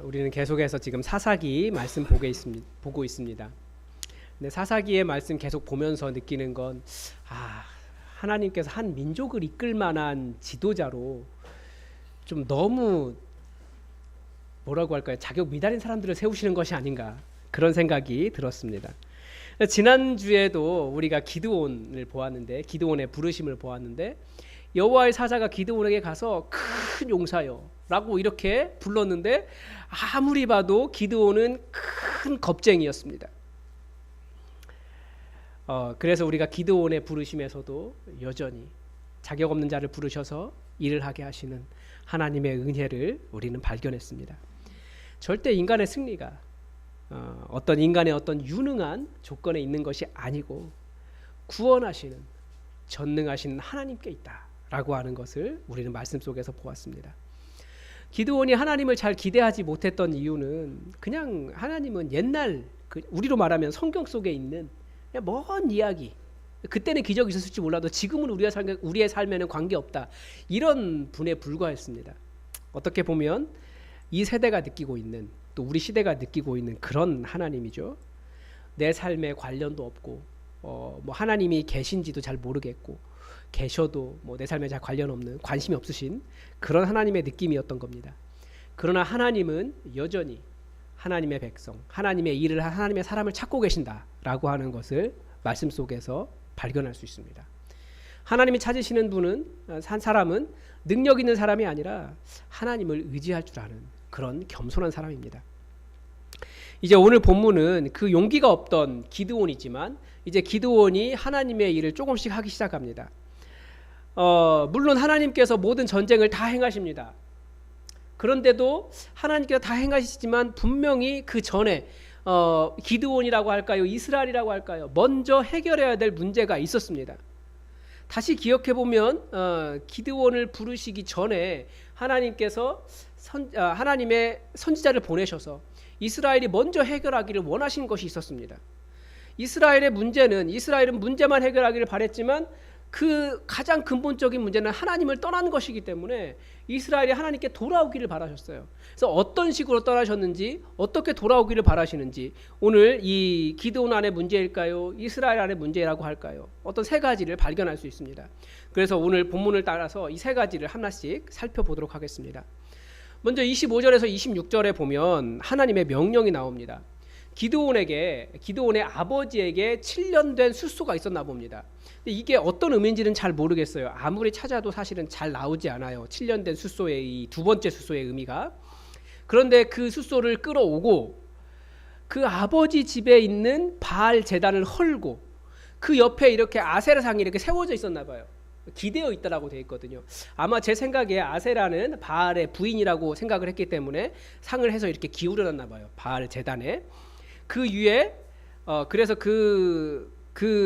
우리는 계속해서 지금 사사기 말씀 보고 있습니다. 근데 사사기의 말씀 계속 보면서 느끼는 건 하나님께서 한 민족을 이끌 만한 지도자로 좀 너무 뭐라고 할까요? 자격 미달인 사람들을 세우시는 것이 아닌가 그런 생각이 들었습니다. 지난주에도 우리가 기드온을 보았는데 기드온의 부르심을 보았는데 여호와의 사자가 기드온에게 가서 큰 용사여 라고 이렇게 불렀는데 아무리 봐도 기드온은 큰 겁쟁이였습니다. 그래서 우리가 기드온의 부르심에서도 여전히 자격 없는 자를 부르셔서 일을 하게 하시는 하나님의 은혜를 우리는 발견했습니다. 절대 인간의 승리가 어떤 인간의 어떤 유능한 조건에 있는 것이 아니고 구원하시는 전능하신 하나님께 있다라고 하는 것을 우리는 말씀 속에서 보았습니다. 기드온이 하나님을 잘 기대하지 못했던 이유는 그냥 하나님은 옛날 우리로 말하면 성경 속에 있는 그냥 먼 이야기, 그때는 기적이 있었을지 몰라도 지금은 우리의 삶에는 관계없다, 이런 분에 불과했습니다. 어떻게 보면 이 세대가 느끼고 있는, 또 우리 시대가 느끼고 있는 그런 하나님이죠. 내 삶에 관련도 없고 뭐 하나님이 계신지도 잘 모르겠고 계셔도 뭐 내 삶에 잘 관련 없는, 관심이 없으신 그런 하나님의 느낌이었던 겁니다. 그러나 하나님은 여전히 하나님의 백성, 하나님의 일을 한 하나님의 사람을 찾고 계신다라고 하는 것을 말씀 속에서 발견할 수 있습니다. 하나님이 찾으시는 분은, 한 사람은 능력 있는 사람이 아니라 하나님을 의지할 줄 아는 그런 겸손한 사람입니다. 이제 오늘 본문은 그 용기가 없던 기드온이지만 이제 기드온이 하나님의 일을 조금씩 하기 시작합니다. 물론 하나님께서 모든 전쟁을 다 행하십니다. 그런데도 하나님께서 다 행하시지만 분명히 그 전에 기드온이라고 할까요? 이스라엘이라고 할까요? 먼저 해결해야 될 문제가 있었습니다. 다시 기억해보면 기드온을 부르시기 전에 하나님께서 하나님의 선지자를 보내셔서 이스라엘이 먼저 해결하기를 원하신 것이 있었습니다. 이스라엘은 문제만 해결하기를 바랬지만 그 가장 근본적인 문제는 하나님을 떠난 것이기 때문에 이스라엘이 하나님께 돌아오기를 바라셨어요. 그래서 어떤 식으로 떠나셨는지, 어떻게 돌아오기를 바라시는지, 오늘 이 기드온 안의 문제일까요? 이스라엘 안의 문제라고 할까요? 어떤 세 가지를 발견할 수 있습니다. 그래서 오늘 본문을 따라서 이 세 가지를 하나씩 살펴보도록 하겠습니다. 먼저 25절에서 26절에 보면 하나님의 명령이 나옵니다. 기드온의 아버지에게 7년 된 숫소가 있었나 봅니다. 근데 이게 어떤 의미인지는 잘 모르겠어요. 아무리 찾아도 사실은 잘 나오지 않아요. 7년 된 숫소의 이 두 번째 숫소의 의미가. 그런데 그 숫소를 끌어오고 그 아버지 집에 있는 바알 제단을 헐고 그 옆에 이렇게 아세라상이 이렇게 세워져 있었나 봐요. 기대어 있다라고 되어 있거든요. 아마 제 생각에 아세라는 바알의 부인이라고 생각을 했기 때문에 상을 해서 이렇게 기울여놨나 봐요. 바알 제단에. 그 위에 그래서 그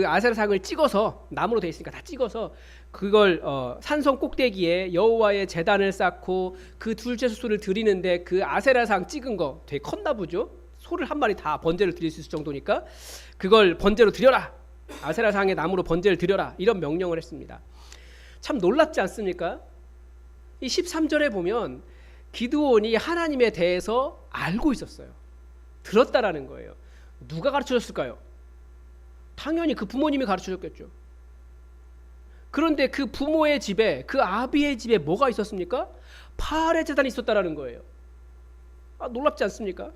아세라상을 찍어서, 나무로 되어 있으니까 다 찍어서 그걸 산성 꼭대기에 여호와의 제단을 쌓고 그 둘째 숫소를 드리는데 그 아세라상 찍은 거 되게 컸나 보죠. 소를 한 마리 다 번제를 드릴 수 있을 정도니까 그걸 번제로 드려라, 아세라상의 나무로 번제를 드려라, 이런 명령을 했습니다. 참 놀랍지 않습니까? 이 13절에 보면 기드온이 하나님에 대해서 알고 있었어요. 들었다라는 거예요. 누가 가르쳐줬을까요? 당연히 그 부모님이 가르쳐줬겠죠. 그런데 그 부모의 집에, 그 아비의 집에 뭐가 있었습니까? 바알의 제단이 있었다라는 거예요. 놀랍지 않습니까?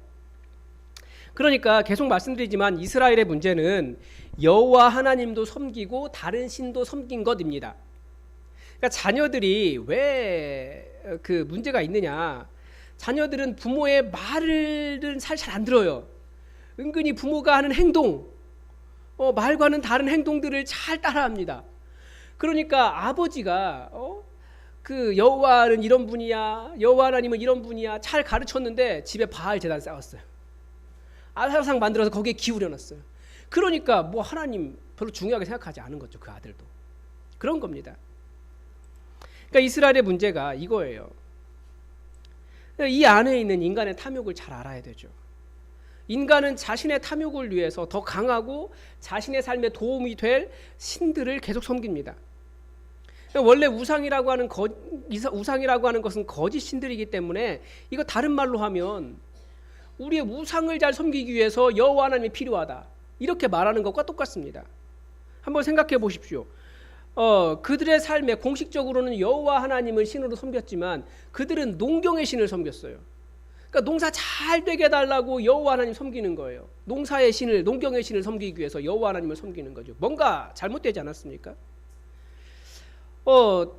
그러니까 계속 말씀드리지만 이스라엘의 문제는 여호와 하나님도 섬기고 다른 신도 섬긴 것입니다. 그러니까 자녀들이 왜 그 문제가 있느냐? 자녀들은 부모의 말을 잘 안 들어요. 은근히 부모가 하는 행동, 말과는 다른 행동들을 잘 따라합니다. 그러니까 아버지가 그 여호와는 이런 분이야, 여호와 하나님은 이런 분이야 잘 가르쳤는데 집에 바알 제단 쌓았어요. 아세라상 만들어서 거기에 기울여놨어요. 그러니까 뭐 하나님 별로 중요하게 생각하지 않은 거죠. 그 아들도 그런 겁니다. 그러니까 이스라엘의 문제가 이거예요. 이 안에 있는 인간의 탐욕을 잘 알아야 되죠. 인간은 자신의 탐욕을 위해서 더 강하고 자신의 삶에 도움이 될 신들을 계속 섬깁니다. 원래 우상이라고 하는 것은 거짓 신들이기 때문에 이거 다른 말로 하면 우리의 우상을 잘 섬기기 위해서 여호와 하나님이 필요하다, 이렇게 말하는 것과 똑같습니다. 한번 생각해 보십시오. 그들의 삶에 공식적으로는 여호와 하나님을 신으로 섬겼지만 그들은 농경의 신을 섬겼어요. 그러니까 농사 잘 되게 해달라고 여호와 하나님 섬기는 거예요. 농사의 신을, 농경의 신을 섬기기 위해서 여호와 하나님을 섬기는 거죠. 뭔가 잘못되지 않았습니까?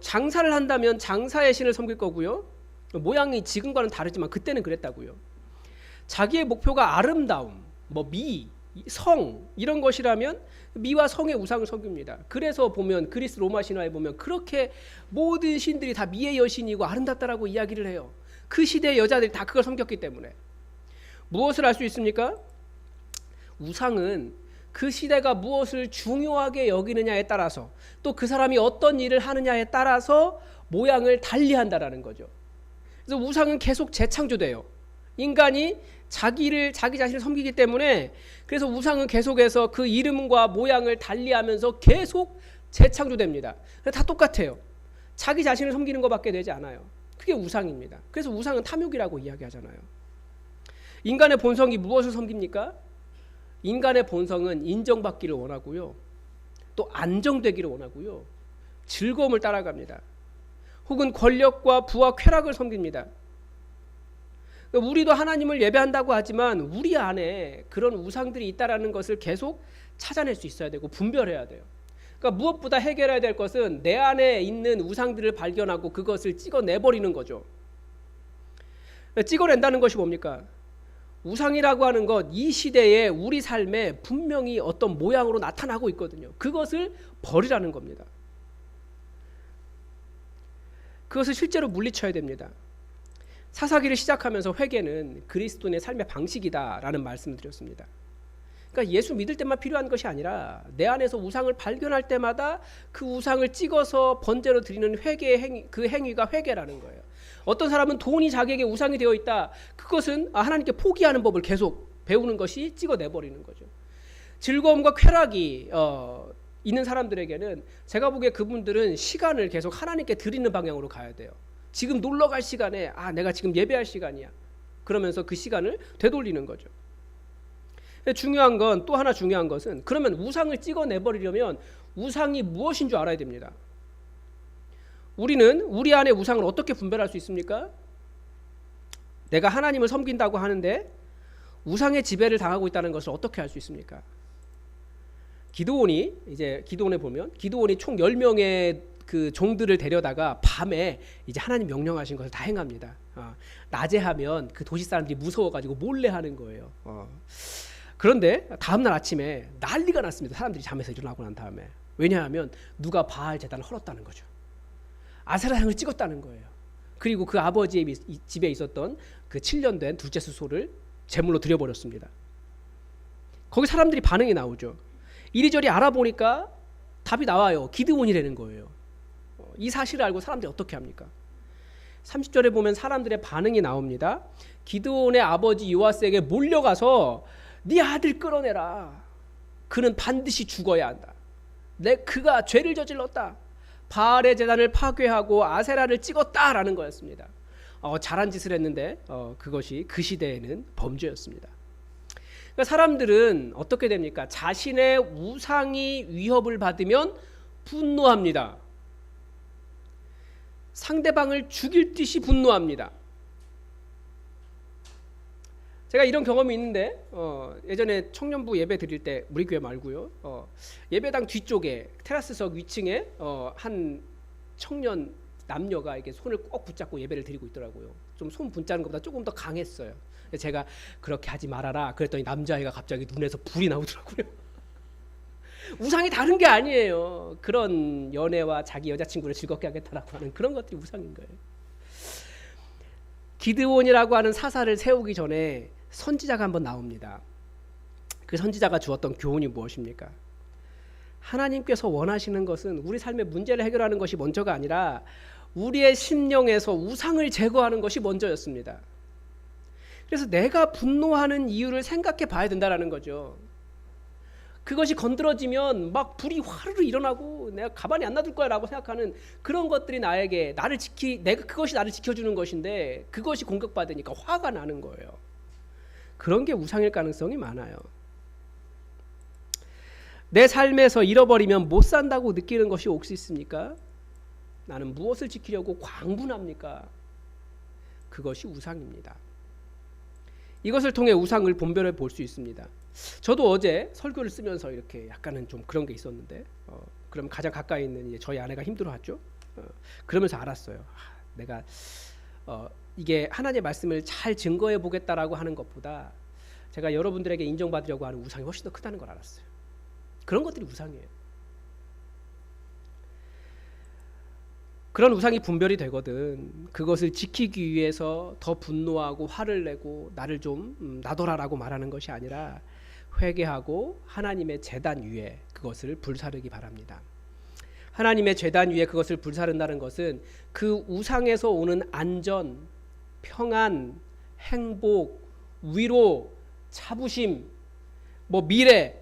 장사를 한다면 장사의 신을 섬길 거고요. 모양이 지금과는 다르지만 그때는 그랬다고요. 자기의 목표가 아름다움, 미, 성 이런 것이라면 미와 성의 우상을 섬깁니다. 그래서 보면 그리스 로마 신화에 보면 그렇게 모든 신들이 다 미의 여신이고 아름답다라고 이야기를 해요. 그 시대의 여자들이 다 그걸 섬겼기 때문에. 무엇을 알 수 있습니까? 우상은 그 시대가 무엇을 중요하게 여기느냐에 따라서, 또 그 사람이 어떤 일을 하느냐에 따라서 모양을 달리한다라는 거죠. 그래서 우상은 계속 재창조돼요. 인간이 자기 자신을 섬기기 때문에, 그래서 우상은 계속해서 그 이름과 모양을 달리하면서 계속 재창조됩니다. 다 똑같아요. 자기 자신을 섬기는 것밖에 되지 않아요. 그게 우상입니다. 그래서 우상은 탐욕이라고 이야기하잖아요. 인간의 본성이 무엇을 섬깁니까? 인간의 본성은 인정받기를 원하고요, 또 안정되기를 원하고요, 즐거움을 따라갑니다. 혹은 권력과 부와 쾌락을 섬깁니다. 우리도 하나님을 예배한다고 하지만 우리 안에 그런 우상들이 있다라는 것을 계속 찾아낼 수 있어야 되고 분별해야 돼요. 그러니까 무엇보다 해결해야 될 것은 내 안에 있는 우상들을 발견하고 그것을 찍어내버리는 거죠. 찍어낸다는 것이 뭡니까? 우상이라고 하는 것, 이 시대에 우리 삶에 분명히 어떤 모양으로 나타나고 있거든요. 그것을 버리라는 겁니다. 그것을 실제로 물리쳐야 됩니다. 사사기를 시작하면서 회개는 그리스도인의 삶의 방식이다라는 말씀을 드렸습니다. 그러니까 예수 믿을 때만 필요한 것이 아니라 내 안에서 우상을 발견할 때마다 그 우상을 찍어서 번제로 드리는 회개의 행위, 그 행위가 회개라는 거예요. 어떤 사람은 돈이 자기에게 우상이 되어 있다. 그것은 하나님께 포기하는 법을 계속 배우는 것이 찍어내버리는 거죠. 즐거움과 쾌락이 있는 사람들에게는 제가 보기에 그분들은 시간을 계속 하나님께 드리는 방향으로 가야 돼요. 지금 놀러 갈 시간에 내가 지금 예배할 시간이야. 그러면서 그 시간을 되돌리는 거죠. 중요한 건, 또 하나 중요한 것은, 그러면 우상을 찍어내버리려면 우상이 무엇인 줄 알아야 됩니다. 우리는 우리 안에 우상을 어떻게 분별할 수 있습니까? 내가 하나님을 섬긴다고 하는데 우상의 지배를 당하고 있다는 것을 어떻게 알 수 있습니까? 기드온에 보면 기드온이 총 10명의 그 종들을 데려다가 밤에 이제 하나님 명령하신 것을 다 행합니다. 낮에 하면 그 도시 사람들이 무서워가지고 몰래 하는 거예요. 그런데 다음날 아침에 난리가 났습니다. 사람들이 잠에서 일어나고 난 다음에. 왜냐하면 누가 바알 제단을 헐었다는 거죠. 아세라상을 찍었다는 거예요. 그리고 그 아버지의 집에 있었던 그 7년 된 둘째 수소를 제물로 드려버렸습니다. 거기 사람들이 반응이 나오죠. 이리저리 알아보니까 답이 나와요. 기드온이라는 거예요. 이 사실을 알고 사람들이 어떻게 합니까? 30절에 보면 사람들의 반응이 나옵니다. 기드온의 아버지 요아스에게 몰려가서 네 아들 끌어내라. 그는 반드시 죽어야 한다. 그가 죄를 저질렀다. 바알의 제단을 파괴하고 아세라를 찍었다라는 거였습니다. 잘한 짓을 했는데 그것이 그 시대에는 범죄였습니다. 그러니까 사람들은 어떻게 됩니까? 자신의 우상이 위협을 받으면 분노합니다. 상대방을 죽일 듯이 분노합니다. 제가 이런 경험이 있는데 예전에 청년부 예배 드릴 때, 우리 교회 말고요, 예배당 뒤쪽에 테라스석 위층에 한 청년 남녀가 이렇게 손을 꼭 붙잡고 예배를 드리고 있더라고요. 좀 손 붙잡는 것보다 조금 더 강했어요. 제가 그렇게 하지 말아라 그랬더니 남자애가 갑자기 눈에서 불이 나오더라고요. 우상이 다른 게 아니에요. 그런 연애와 자기 여자친구를 즐겁게 하겠다라고 하는 그런 것들이 우상인 거예요. 기드온이라고 하는 사사를 세우기 전에 선지자가 한번 나옵니다. 그 선지자가 주었던 교훈이 무엇입니까? 하나님께서 원하시는 것은 우리 삶의 문제를 해결하는 것이 먼저가 아니라 우리의 심령에서 우상을 제거하는 것이 먼저였습니다. 그래서 내가 분노하는 이유를 생각해 봐야 된다는 거죠. 그것이 건드러지면 막 불이 화르르 일어나고 내가 가만히 안 놔둘 거야라고 생각하는 그런 것들이 그것이 나를 지켜주는 것인데 그것이 공격받으니까 화가 나는 거예요. 그런 게 우상일 가능성이 많아요. 내 삶에서 잃어버리면 못 산다고 느끼는 것이 혹시 있습니까? 나는 무엇을 지키려고 광분합니까? 그것이 우상입니다. 이것을 통해 우상을 분별해 볼 수 있습니다. 저도 어제 설교를 쓰면서 이렇게 약간은 좀 그런 게 있었는데, 그럼 가장 가까이 있는 이제 저희 아내가 힘들어하죠. 그러면서 알았어요. 내가 이게 하나님의 말씀을 잘 증거해 보겠다라고 하는 것보다 제가 여러분들에게 인정받으려고 하는 우상이 훨씬 더 크다는 걸 알았어요. 그런 것들이 우상이에요. 그런 우상이 분별이 되거든 그것을 지키기 위해서 더 분노하고 화를 내고 나를 좀 놔둬라라고 말하는 것이 아니라 회개하고 하나님의 제단 위에 그것을 불사르기 바랍니다. 하나님의 제단 위에 그것을 불사른다는 것은 그 우상에서 오는 안전, 평안, 행복, 위로, 자부심, 미래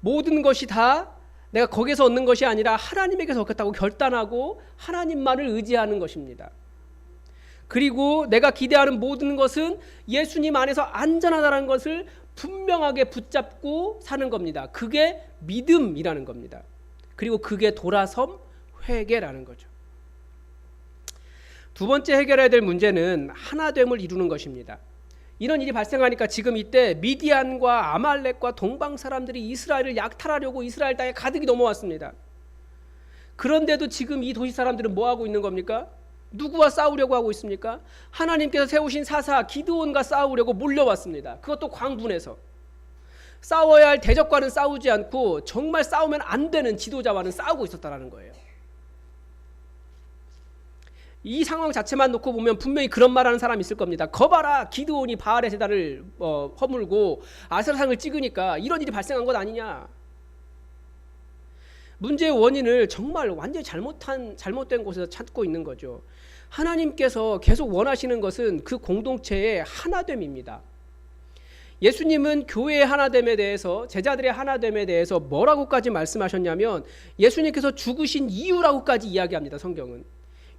모든 것이 다 내가 거기서 얻는 것이 아니라 하나님에게서 얻겠다고 결단하고 하나님만을 의지하는 것입니다. 그리고 내가 기대하는 모든 것은 예수님 안에서 안전하다는 것을 분명하게 붙잡고 사는 겁니다. 그게 믿음이라는 겁니다. 그리고 그게 돌아섬 회개라는 거죠. 두 번째 해결해야 될 문제는 하나됨을 이루는 것입니다. 이런 일이 발생하니까 지금 이때 미디안과 아말렉과 동방 사람들이 이스라엘을 약탈하려고 이스라엘 땅에 가득히 넘어왔습니다. 그런데도 지금 이 도시 사람들은 뭐 하고 있는 겁니까? 누구와 싸우려고 하고 있습니까? 하나님께서 세우신 사사 기드온과 싸우려고 몰려왔습니다. 그것도 광분해서. 싸워야 할 대적과는 싸우지 않고 정말 싸우면 안 되는 지도자와는 싸우고 있었다는 거예요. 이 상황 자체만 놓고 보면 분명히 그런 말하는 사람이 있을 겁니다. 거봐라, 기드온이 바알의 제단을 허물고 아세라상을 찍으니까 이런 일이 발생한 것 아니냐. 문제의 원인을 정말 완전히 잘못된 곳에서 찾고 있는 거죠. 하나님께서 계속 원하시는 것은 그 공동체의 하나됨입니다. 예수님은 교회의 하나됨에 대해서, 제자들의 하나됨에 대해서 뭐라고까지 말씀하셨냐면 예수님께서 죽으신 이유라고까지 이야기합니다. 성경은.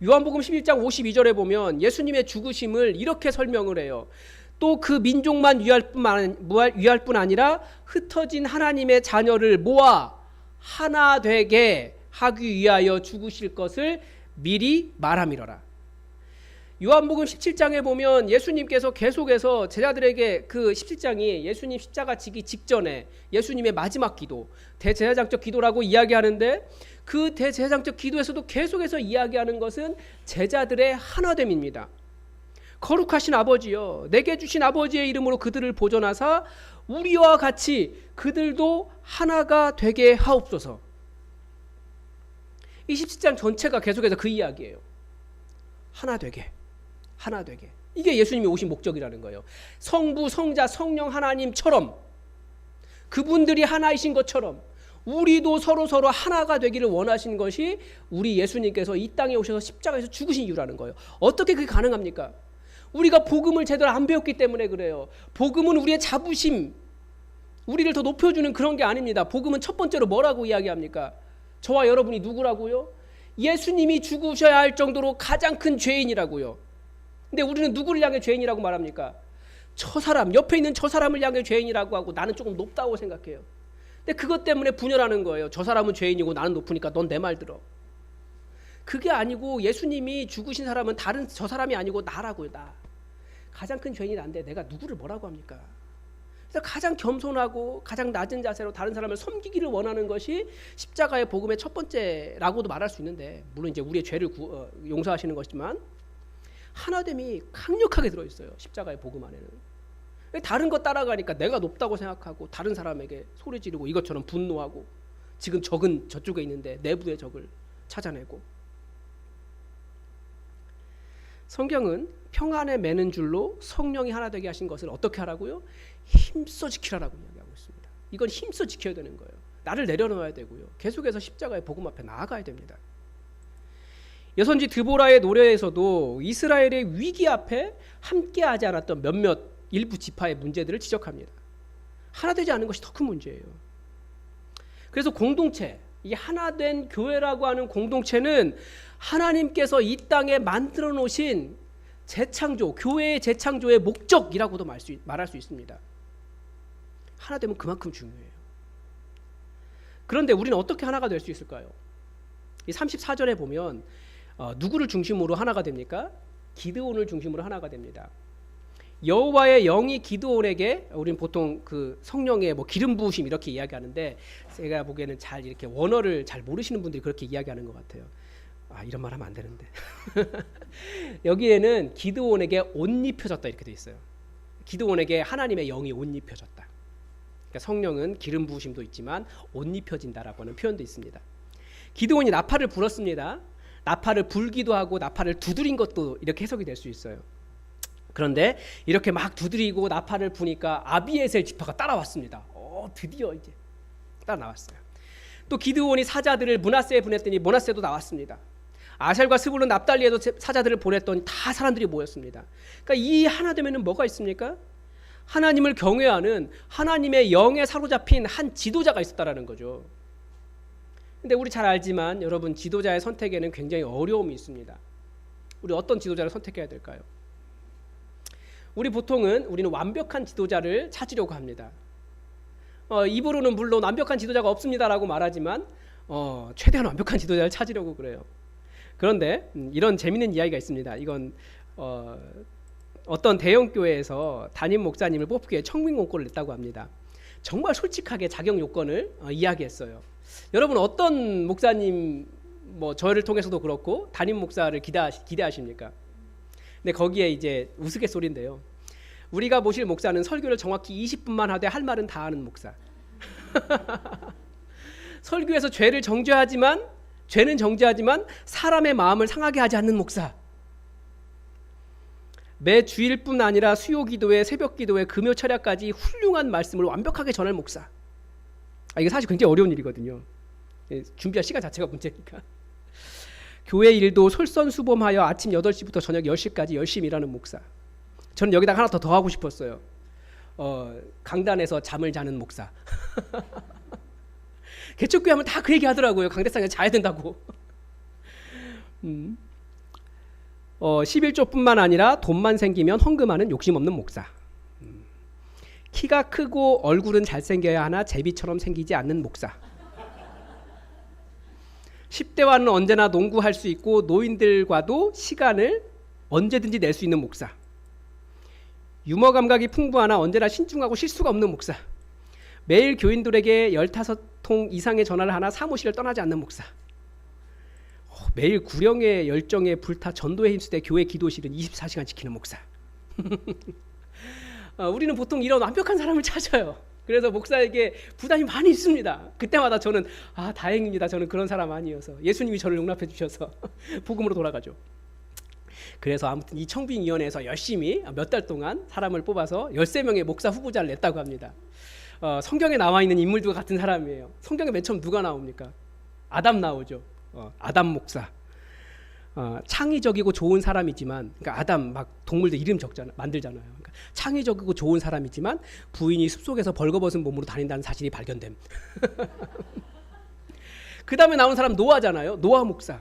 요한복음 11장 52절에 보면 예수님의 죽으심을 이렇게 설명을 해요. 또 그 민족만 위할 뿐 아니라 흩어진 하나님의 자녀를 모아 하나 되게 하기 위하여 죽으실 것을 미리 말함이러라. 요한복음 17장에 보면 예수님께서 계속해서 제자들에게 그 17장이 예수님 십자가 지기 직전에 예수님의 마지막 기도, 대제사장적 기도라고 이야기하는데 그 대제사장적 기도에서도 계속해서 이야기하는 것은 제자들의 하나됨입니다. 거룩하신 아버지여, 내게 주신 아버지의 이름으로 그들을 보존하사 우리와 같이 그들도 하나가 되게 하옵소서. 이 17장 전체가 계속해서 그 이야기예요. 하나 되게. 하나 되게. 이게 예수님이 오신 목적이라는 거예요. 성부, 성자, 성령 하나님처럼 그분들이 하나이신 것처럼 우리도 서로 하나가 되기를 원하신 것이 우리 예수님께서 이 땅에 오셔서 십자가에서 죽으신 이유라는 거예요. 어떻게 그게 가능합니까? 우리가 복음을 제대로 안 배웠기 때문에 그래요. 복음은 우리의 자부심, 우리를 더 높여주는 그런 게 아닙니다. 복음은 첫 번째로 뭐라고 이야기합니까? 저와 여러분이 누구라고요? 예수님이 죽으셔야 할 정도로 가장 큰 죄인이라고요. 근데 우리는 누구를 향해 죄인이라고 말합니까? 저 사람, 옆에 있는 저 사람을 향해 죄인이라고 하고 나는 조금 높다고 생각해요. 근데 그것 때문에 분열하는 거예요. 저 사람은 죄인이고 나는 높으니까 넌 내 말 들어. 그게 아니고 예수님이 죽으신 사람은 다른 저 사람이 아니고 나라고요. 나. 가장 큰 죄인이 난데 내가 누구를 뭐라고 합니까? 그래서 가장 겸손하고 가장 낮은 자세로 다른 사람을 섬기기를 원하는 것이 십자가의 복음의 첫 번째라고도 말할 수 있는데, 물론 이제 우리의 죄를 용서하시는 것이지만 하나됨이 강력하게 들어있어요. 십자가의 복음 안에는. 다른 거 따라가니까 내가 높다고 생각하고 다른 사람에게 소리 지르고 이것처럼 분노하고 지금 적은 저쪽에 있는데 내부의 적을 찾아내고. 성경은 평안에 매는 줄로 성령이 하나 되게 하신 것을 어떻게 하라고요? 힘써 지키라고 이야기하고 있습니다. 이건 힘써 지켜야 되는 거예요. 나를 내려놓아야 되고요. 계속해서 십자가의 복음 앞에 나아가야 됩니다. 여선지 드보라의 노래에서도 이스라엘의 위기 앞에 함께하지 않았던 일부 지파의 문제들을 지적합니다. 하나 되지 않은 것이 더 큰 문제예요. 그래서 공동체, 이 하나된 교회라고 하는 공동체는 하나님께서 이 땅에 만들어 놓으신 재창조, 교회의 재창조의 목적이라고도 말할 수 있습니다. 하나 되면 그만큼 중요해요. 그런데 우리는 어떻게 하나가 될 수 있을까요? 이 34절에 보면 누구를 중심으로 하나가 됩니까? 기드온을 중심으로 하나가 됩니다. 여호와의 영이 기드온에게, 우리는 보통 그 성령의 뭐 기름 부으심 이렇게 이야기하는데, 제가 보기에는 잘 이렇게 원어를 잘 모르시는 분들이 그렇게 이야기하는 것 같아요. 이런 말 하면 안 되는데. 여기에는 기드온에게 옷 입혀졌다 이렇게 돼 있어요. 기드온에게 하나님의 영이 옷 입혀졌다. 그러니까 성령은 기름 부으심도 있지만 옷 입혀진다라고 하는 표현도 있습니다. 기드온이 나팔을 불었습니다. 나팔을 불기도 하고 나팔을 두드린 것도 이렇게 해석이 될 수 있어요. 그런데 이렇게 막 두드리고 나팔을 부니까 아비에셀 지파가 따라왔습니다. 드디어 이제 따라 나왔어요. 또 기드온이 사자들을 므낫세에 보냈더니 므낫세도 나왔습니다. 아셀과 스불론 납달리에도 사자들을 보냈더니 다 사람들이 모였습니다. 그러니까 이 하나 되면은 뭐가 있습니까? 하나님을 경외하는, 하나님의 영에 사로잡힌 한 지도자가 있었다라는 거죠. 근데 우리 잘 알지만 여러분, 지도자의 선택에는 굉장히 어려움이 있습니다. 우리 어떤 지도자를 선택해야 될까요? 우리는 완벽한 지도자를 찾으려고 합니다. 입으로는 물론 완벽한 지도자가 없습니다라고 말하지만 최대한 완벽한 지도자를 찾으려고 그래요. 그런데 이런 재미있는 이야기가 있습니다. 이건 어떤 대형 교회에서 담임 목사님을 뽑기 위해 청민 공고를 냈다고 합니다. 정말 솔직하게 자격 요건을 이야기했어요. 여러분, 어떤 목사님, 뭐 저를 통해서도 그렇고 담임 목사를 기대하십니까? 근데 거기에 이제 우스갯소리인데요. 우리가 모실 목사는 설교를 정확히 20분만 하되 할 말은 다 하는 목사. 설교에서 죄는 정죄하지만 사람의 마음을 상하게 하지 않는 목사. 매 주일뿐 아니라 수요 기도회, 새벽 기도회, 금요 철야까지 훌륭한 말씀을 완벽하게 전할 목사. 이게 사실 굉장히 어려운 일이거든요. 준비할 시간 자체가 문제니까. 교회 일도 솔선수범하여 아침 8시부터 저녁 10시까지 열심히 일하는 목사. 저는 여기다가 하나 더 하고 싶었어요. 강단에서 잠을 자는 목사. 개척교회 하면 다 그 얘기 하더라고요. 강대상에 자야 된다고. 11조뿐만 아니라 돈만 생기면 헌금하는 욕심 없는 목사. 키가 크고 얼굴은 잘생겨야 하나 제비처럼 생기지 않는 목사. 10대와는 언제나 농구할 수 있고 노인들과도 시간을 언제든지 낼 수 있는 목사. 유머 감각이 풍부하나 언제나 신중하고 실수가 없는 목사. 매일 교인들에게 15통 이상의 전화를 하나 사무실을 떠나지 않는 목사. 매일 구령의 열정에 불타 전도에 힘쓰되 교회 기도실은 24시간 지키는 목사. 우리는 보통 이런 완벽한 사람을 찾아요. 그래서 목사에게 부담이 많이 있습니다. 그때마다 저는 다행입니다. 저는 그런 사람 아니어서 예수님이 저를 용납해 주셔서 복음으로 돌아가죠. 그래서 아무튼 이 청빙위원회에서 열심히 몇 달 동안 사람을 뽑아서 13명의 목사 후보자를 냈다고 합니다. 성경에 나와 있는 인물들과 같은 사람이에요. 성경에 맨 처음 누가 나옵니까? 아담 나오죠. 아담 목사. 창의적이고 좋은 사람이지만, 그러니까 아담 막 동물들 이름 만들잖아요. 그러니까 창의적이고 좋은 사람이지만 부인이 숲속에서 벌거벗은 몸으로 다닌다는 사실이 발견됨. 그 다음에 나온 사람 노아잖아요. 노아 목사.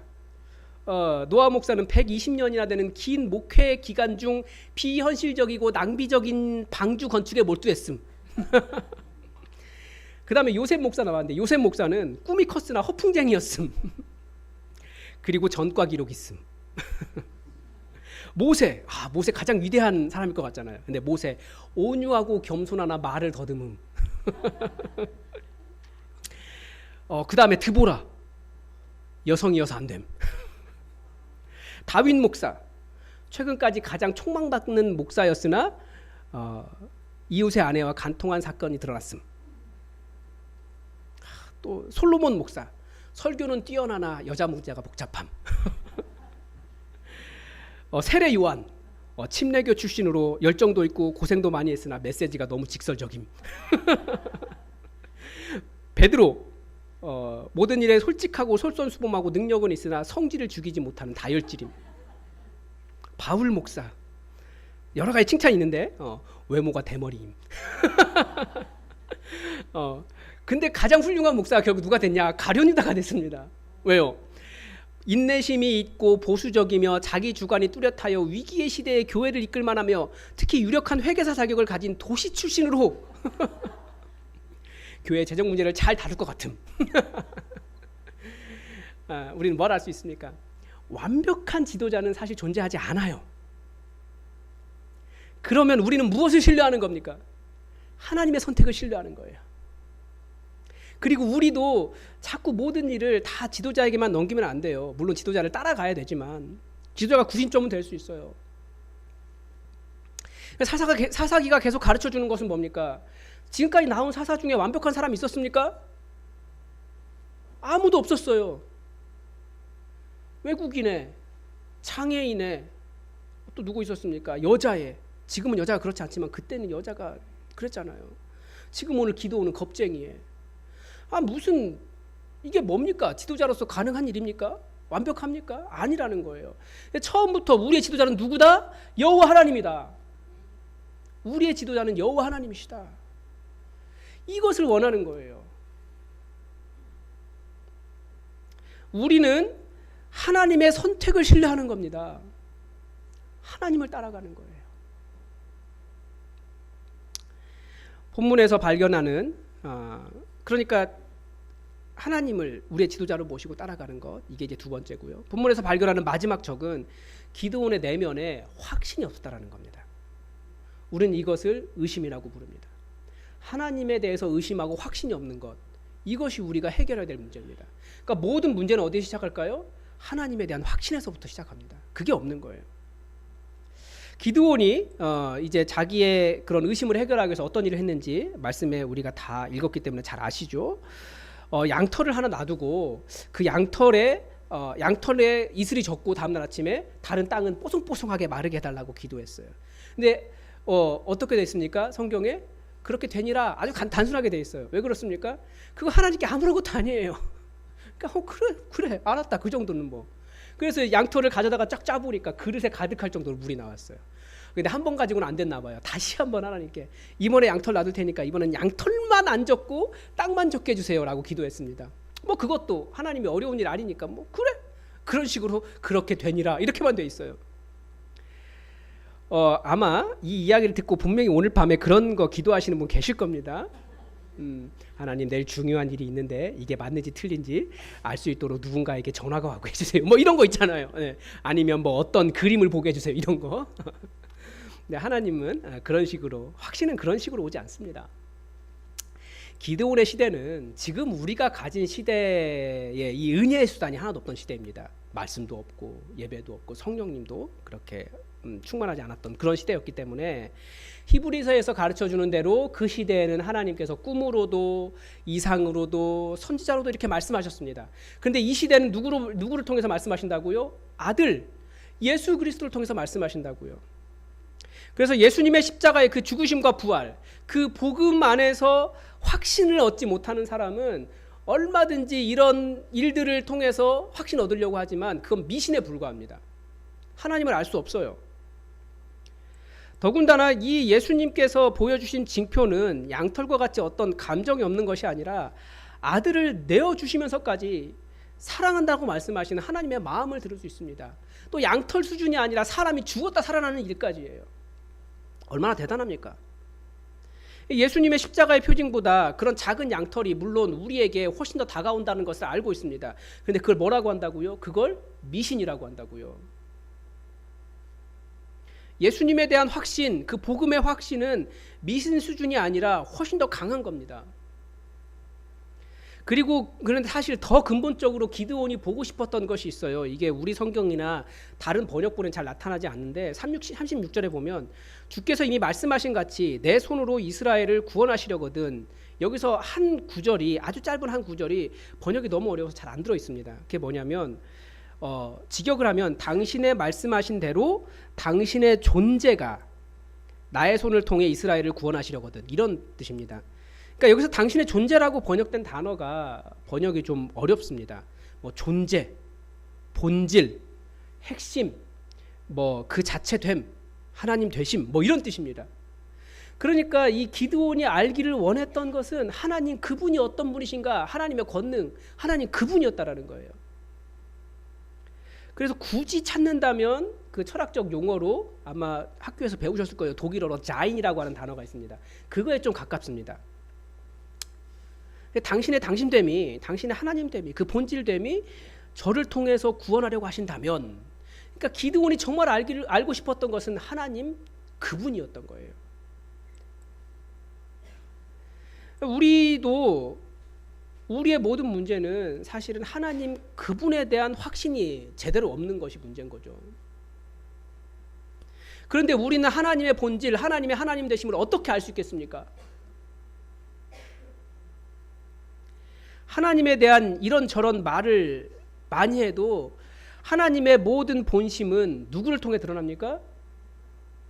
노아 목사는 120년이나 되는 긴 목회 기간 중 비현실적이고 낭비적인 방주 건축에 몰두했음. 그 다음에 요셉 목사 나왔는데, 요셉 목사는 꿈이 컸으나 허풍쟁이였음. 그리고 전과 기록 있음. 모세 가장 위대한 사람일 것 같잖아요. 근데 모세 온유하고 겸손하나 말을 더듬음. 그 다음에 드보라, 여성이어서 안 됨. 다윗 목사, 최근까지 가장 촉망받는 목사였으나 이웃의 아내와 간통한 사건이 드러났음. 또 솔로몬 목사, 설교는 뛰어나나 여자 문제가 복잡함. 세례 요한, 침례교 출신으로 열정도 있고 고생도 많이 했으나 메시지가 너무 직설적임. 베드로, 모든 일에 솔직하고 솔선수범하고 능력은 있으나 성질을 죽이지 못하는 다혈질임. 바울 목사, 여러 가지 칭찬이 있는데 외모가 대머리임. 근데 가장 훌륭한 목사가 결국 누가 됐냐? 가룟유다가 됐습니다. 왜요? 인내심이 있고 보수적이며 자기 주관이 뚜렷하여 위기의 시대에 교회를 이끌 만하며 특히 유력한 회계사 자격을 가진 도시 출신으로 교회 재정 문제를 잘 다룰 것 같음. 우리는 뭘 알 수 있습니까? 완벽한 지도자는 사실 존재하지 않아요. 그러면 우리는 무엇을 신뢰하는 겁니까? 하나님의 선택을 신뢰하는 거예요. 그리고 우리도 자꾸 모든 일을 다 지도자에게만 넘기면 안 돼요. 물론 지도자를 따라가야 되지만 지도자가 구심점은 될 수 있어요. 사사기가 계속 가르쳐주는 것은 뭡니까? 지금까지 나온 사사 중에 완벽한 사람이 있었습니까? 아무도 없었어요. 외국인에, 장애인에, 또 누구 있었습니까? 여자에. 지금은 여자가 그렇지 않지만 그때는 여자가 그랬잖아요. 지금 오늘 기도오는 겁쟁이에. 무슨 이게 뭡니까? 지도자로서 가능한 일입니까? 완벽합니까? 아니라는 거예요. 처음부터 우리의 지도자는 누구다? 여호와 하나님이다. 우리의 지도자는 여호와 하나님이시다. 이것을 원하는 거예요. 우리는 하나님의 선택을 신뢰하는 겁니다. 하나님을 따라가는 거예요. 본문에서 발견하는 그러니까 하나님을 우리의 지도자로 모시고 따라가는 것, 이게 이제 두 번째고요. 본문에서 발견하는 마지막 적은 기드온의 내면에 확신이 없었다라는 겁니다. 우리는 이것을 의심이라고 부릅니다. 하나님에 대해서 의심하고 확신이 없는 것, 이것이 우리가 해결해야 될 문제입니다. 그러니까 모든 문제는 어디서 시작할까요? 하나님에 대한 확신에서부터 시작합니다. 그게 없는 거예요. 기드온이 이제 자기의 그런 의심을 해결하기 위해서 어떤 일을 했는지 말씀에 우리가 다 읽었기 때문에 잘 아시죠. 양털을 하나 놔두고 그 양털에 이슬이 젖고 다음날 아침에 다른 땅은 뽀송뽀송하게 마르게 해달라고 기도했어요. 근데 어떻게 됐습니까? 성경에 그렇게 되니라 아주 단순하게 돼 있어요. 왜 그렇습니까? 그거 하나님께 아무런 것도 아니에요. 그러니까 그래 알았다, 그 정도는 뭐. 그래서 양털을 가져다가 쫙 짜보니까 그릇에 가득할 정도로 물이 나왔어요. 근데 한 번 가지고는 안 됐나 봐요. 다시 한번 하나님께 이번에 양털 놔둘 테니까 이번엔 양털만 안 젖고 땅만 젖게 해주세요 라고 기도했습니다. 뭐 그것도 하나님이 어려운 일 아니니까 뭐 그래 그런 식으로 그렇게 되니라 이렇게만 돼 있어요. 아마 이 이야기를 듣고 분명히 오늘 밤에 그런 거 기도하시는 분 계실 겁니다. 하나님 내일 중요한 일이 있는데 이게 맞는지 틀린지 알 수 있도록 누군가에게 전화가 와고 해주세요. 뭐 이런 거 있잖아요. 네. 아니면 뭐 어떤 그림을 보게 해주세요. 이런 거. 네, 하나님은 그런 식으로, 확신은 그런 식으로 오지 않습니다. 기드온의 시대는 지금 우리가 가진 시대에 이 은혜의 수단이 하나도 없던 시대입니다. 말씀도 없고 예배도 없고 성령님도 그렇게 충만하지 않았던 그런 시대였기 때문에 히브리서에서 가르쳐주는 대로 그 시대에는 하나님께서 꿈으로도 이상으로도 선지자로도 이렇게 말씀하셨습니다. 그런데 이 시대는 누구를 통해서 말씀하신다고요? 아들 예수 그리스도를 통해서 말씀하신다고요. 그래서 예수님의 십자가의 그 죽으심과 부활, 그 복음 안에서 확신을 얻지 못하는 사람은 얼마든지 이런 일들을 통해서 확신 얻으려고 하지만 그건 미신에 불과합니다. 하나님을 알 수 없어요. 더군다나 이 예수님께서 보여주신 징표는 양털과 같이 어떤 감정이 없는 것이 아니라 아들을 내어주시면서까지 사랑한다고 말씀하시는 하나님의 마음을 들을 수 있습니다. 또 양털 수준이 아니라 사람이 죽었다 살아나는 일까지예요. 얼마나 대단합니까? 예수님의 십자가의 표징보다 그런 작은 양털이 물론 우리에게 훨씬 더 다가온다는 것을 알고 있습니다. 그런데 그걸 뭐라고 한다고요? 그걸 미신이라고 한다고요. 예수님에 대한 확신, 그 복음의 확신은 미신 수준이 아니라 훨씬 더 강한 겁니다. 그리고 그런데 사실 더 근본적으로 기드온이 보고 싶었던 것이 있어요. 이게 우리 성경이나 다른 번역본은 잘 나타나지 않는데 36절에 보면 주께서 이미 말씀하신 같이 내 손으로 이스라엘을 구원하시려거든. 여기서 한 구절이, 아주 짧은 한 구절이 번역이 너무 어려워서 잘 안 들어 있습니다. 그게 뭐냐면 직역을 하면 당신의 말씀하신 대로 당신의 존재가 나의 손을 통해 이스라엘을 구원하시려거든, 이런 뜻입니다. 그러니까 여기서 당신의 존재라고 번역된 단어가 번역이 좀 어렵습니다. 뭐 존재, 본질, 핵심, 뭐 그 자체됨, 하나님 되심, 뭐 이런 뜻입니다. 그러니까 이 기드온이 알기를 원했던 것은 하나님 그분이 어떤 분이신가, 하나님의 권능, 하나님 그분이었다라는 거예요. 그래서 굳이 찾는다면 그 철학적 용어로 아마 학교에서 배우셨을 거예요. 독일어로 자인이라고 하는 단어가 있습니다. 그거에 좀 가깝습니다. 당신의 당신됨이, 당신의 하나님됨이, 그 본질됨이 저를 통해서 구원하려고 하신다면, 그러니까 기드온이 정말 알고 싶었던 것은 하나님 그분이었던 거예요. 우리도 우리의 모든 문제는 사실은 하나님 그분에 대한 확신이 제대로 없는 것이 문제인 거죠. 그런데 우리는 하나님의 본질, 하나님의 하나님 되심을 어떻게 알 수 있겠습니까? 하나님에 대한 이런저런 말을 많이 해도 하나님의 모든 본심은 누구를 통해 드러납니까?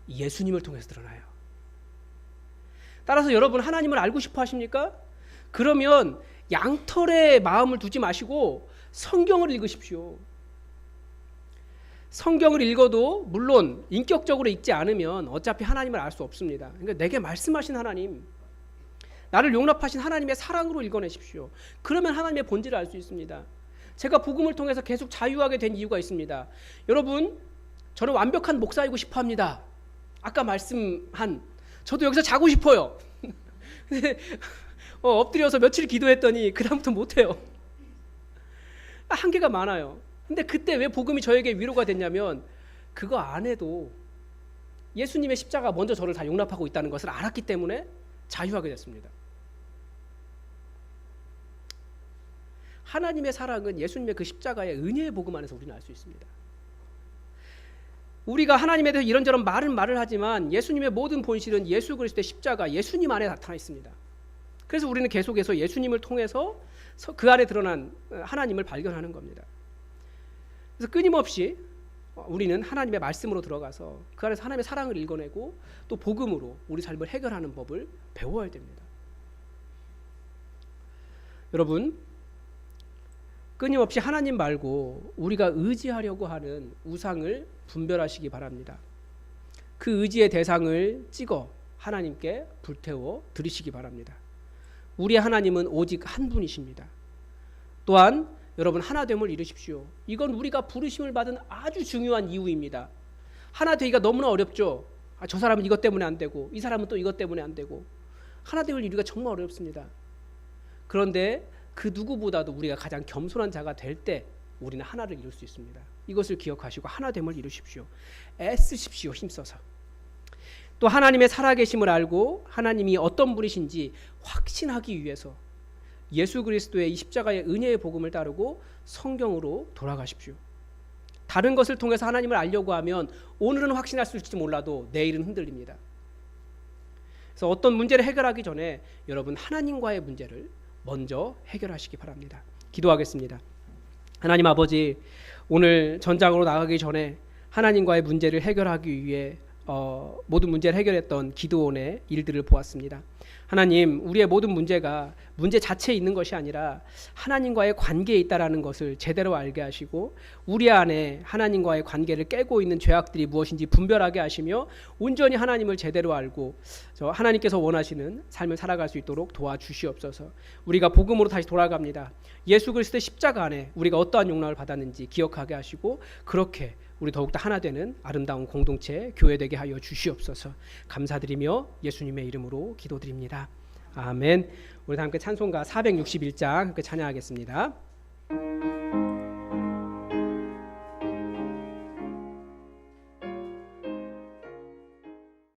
예수님을 통해서 드러나요. 따라서 여러분 하나님을 알고 싶어 하십니까? 그러면 양털에 마음을 두지 마시고 성경을 읽으십시오. 성경을 읽어도 물론 인격적으로 읽지 않으면 어차피 하나님을 알 수 없습니다. 그러니까 내게 말씀하신 하나님, 나를 용납하신 하나님의 사랑으로 읽어내십시오. 그러면 하나님의 본질을 알 수 있습니다. 제가 복음을 통해서 계속 자유하게 된 이유가 있습니다. 여러분, 저는 완벽한 목사이고 싶어 합니다. 아까 말씀한 저도 여기서 자고 싶어요. 근데 엎드려서 며칠 기도했더니 그 다음부터 못해요. 한계가 많아요. 근데 그때 왜 복음이 저에게 위로가 됐냐면 그거 안 해도 예수님의 십자가 먼저 저를 다 용납하고 있다는 것을 알았기 때문에 자유하게 됐습니다. 하나님의 사랑은 예수님의 그 십자가의 은혜의 복음 안에서 우리는 알 수 있습니다. 우리가 하나님에 대해서 이런저런 말을 하지만 예수님의 모든 본실은 예수 그리스도의 십자가, 예수님 안에 나타나 있습니다. 그래서 우리는 계속해서 예수님을 통해서 그 안에 드러난 하나님을 발견하는 겁니다. 그래서 끊임없이 우리는 하나님의 말씀으로 들어가서 그 안에서 하나님의 사랑을 읽어내고 또 복음으로 우리 삶을 해결하는 법을 배워야 됩니다. 여러분, 끊임없이 하나님 말고 우리가 의지하려고 하는 우상을 분별하시기 바랍니다. 그 의지의 대상을 찍어 하나님께 불태워 드리시기 바랍니다. 우리의 하나님은 오직 한 분이십니다. 또한 여러분 하나됨을 이루십시오. 이건 우리가 부르심을 받은 아주 중요한 이유입니다. 하나 되기가 너무나 어렵죠. 저 사람은 이것 때문에 안 되고 이 사람은 또 이것 때문에 안 되고 하나됨을 이루기가 정말 어렵습니다. 그런데 그 누구보다도 우리가 가장 겸손한 자가 될 때 우리는 하나를 이룰 수 있습니다. 이것을 기억하시고 하나됨을 이루십시오. 애쓰십시오. 힘써서. 또 하나님의 살아계심을 알고 하나님이 어떤 분이신지 확신하기 위해서 예수 그리스도의 이 십자가의 은혜의 복음을 따르고 성경으로 돌아가십시오. 다른 것을 통해서 하나님을 알려고 하면 오늘은 확신할 수 있을지 몰라도 내일은 흔들립니다. 그래서 어떤 문제를 해결하기 전에 여러분 하나님과의 문제를 먼저 해결하시기 바랍니다. 기도하겠습니다. 하나님 아버지, 오늘 전장으로 나가기 전에 하나님과의 문제를 해결하기 위해 모든 문제를 해결했던 기드온의 일들을 보았습니다. 하나님, 우리의 모든 문제가 문제 자체에 있는 것이 아니라 하나님과의 관계에 있다라는 것을 제대로 알게 하시고 우리 안에 하나님과의 관계를 깨고 있는 죄악들이 무엇인지 분별하게 하시며 온전히 하나님을 제대로 알고 하나님께서 원하시는 삶을 살아갈 수 있도록 도와주시옵소서. 우리가 복음으로 다시 돌아갑니다. 예수 그리스도의 십자가 안에 우리가 어떠한 용납을 받았는지 기억하게 하시고 그렇게 우리 더욱더 하나 되는 아름다운 공동체 교회 되게 하여 주시옵소서. 감사드리며 예수님의 이름으로 기도드립니다. 아멘. 우리 다 함께 찬송가 461장 함께 찬양하겠습니다.